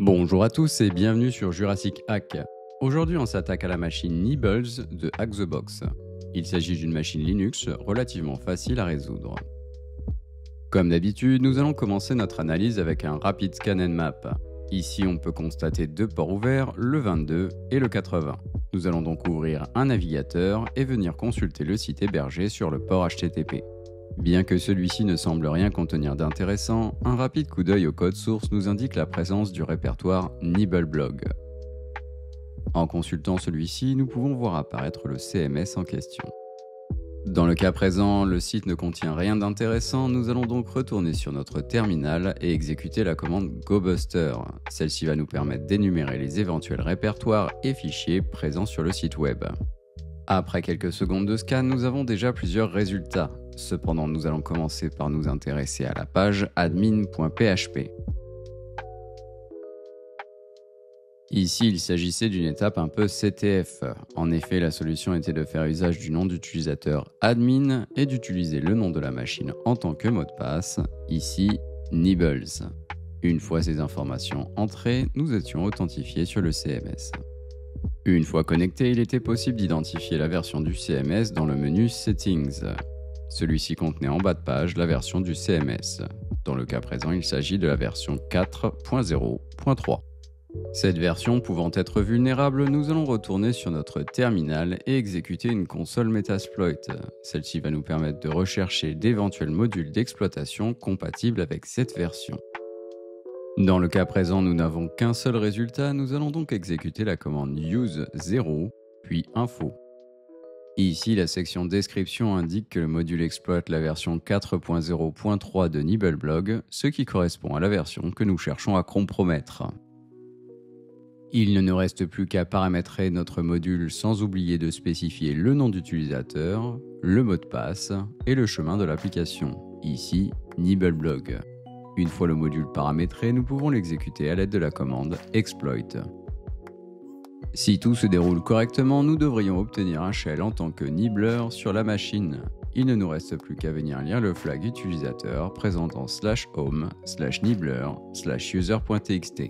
Bonjour à tous et bienvenue sur Jurassic Hack. Aujourd'hui on s'attaque à la machine Nibbles de Hack the Box. Il s'agit d'une machine Linux relativement facile à résoudre. Comme d'habitude, nous allons commencer notre analyse avec un rapide scan Nmap. Ici on peut constater deux ports ouverts, le 22 et le 80. Nous allons donc ouvrir un navigateur et venir consulter le site hébergé sur le port HTTP. Bien que celui-ci ne semble rien contenir d'intéressant, un rapide coup d'œil au code source nous indique la présence du répertoire Nibbleblob. En consultant celui-ci, nous pouvons voir apparaître le CMS en question. Dans le cas présent, le site ne contient rien d'intéressant, nous allons donc retourner sur notre terminal et exécuter la commande GoBuster. Celle-ci va nous permettre d'énumérer les éventuels répertoires et fichiers présents sur le site web. Après quelques secondes de scan, nous avons déjà plusieurs résultats. Cependant, nous allons commencer par nous intéresser à la page admin.php. Ici, il s'agissait d'une étape un peu CTF. En effet, la solution était de faire usage du nom d'utilisateur admin et d'utiliser le nom de la machine en tant que mot de passe, ici Nibbles. Une fois ces informations entrées, nous étions authentifiés sur le CMS. Une fois connecté, il était possible d'identifier la version du CMS dans le menu Settings. Celui-ci contenait en bas de page la version du CMS. Dans le cas présent, il s'agit de la version 4.0.3. Cette version pouvant être vulnérable, nous allons retourner sur notre terminal et exécuter une console Metasploit. Celle-ci va nous permettre de rechercher d'éventuels modules d'exploitation compatibles avec cette version. Dans le cas présent, nous n'avons qu'un seul résultat, nous allons donc exécuter la commande use0 puis info. Ici, la section description indique que le module exploite la version 4.0.3 de Nibbleblob, ce qui correspond à la version que nous cherchons à compromettre. Il ne nous reste plus qu'à paramétrer notre module sans oublier de spécifier le nom d'utilisateur, le mot de passe et le chemin de l'application, ici Nibbleblob. Une fois le module paramétré, nous pouvons l'exécuter à l'aide de la commande exploit. Si tout se déroule correctement, nous devrions obtenir un shell en tant que nibbler sur la machine. Il ne nous reste plus qu'à venir lire le flag utilisateur présentant /home/nibbler/user.txt.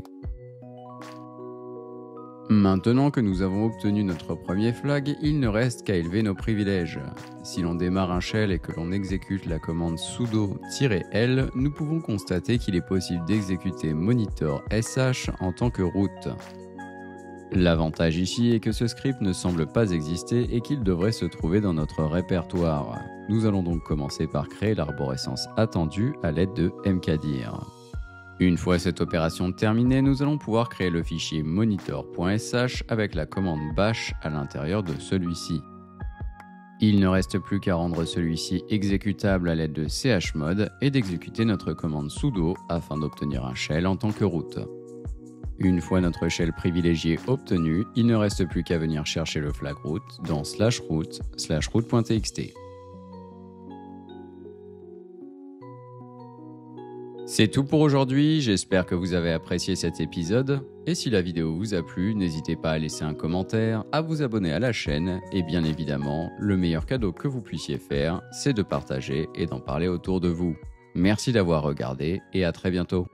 Maintenant que nous avons obtenu notre premier flag, il ne reste qu'à élever nos privilèges. Si l'on démarre un shell et que l'on exécute la commande sudo-l, nous pouvons constater qu'il est possible d'exécuter monitor sh en tant que root. L'avantage ici est que ce script ne semble pas exister et qu'il devrait se trouver dans notre répertoire. Nous allons donc commencer par créer l'arborescence attendue à l'aide de mkdir. Une fois cette opération terminée, nous allons pouvoir créer le fichier monitor.sh avec la commande bash à l'intérieur de celui-ci. Il ne reste plus qu'à rendre celui-ci exécutable à l'aide de chmod et d'exécuter notre commande sudo afin d'obtenir un shell en tant que root. Une fois notre shell privilégié obtenu, il ne reste plus qu'à venir chercher le flag root dans /root/root.txt. C'est tout pour aujourd'hui, j'espère que vous avez apprécié cet épisode, et si la vidéo vous a plu, n'hésitez pas à laisser un commentaire, à vous abonner à la chaîne, et bien évidemment, le meilleur cadeau que vous puissiez faire, c'est de partager et d'en parler autour de vous. Merci d'avoir regardé, et à très bientôt.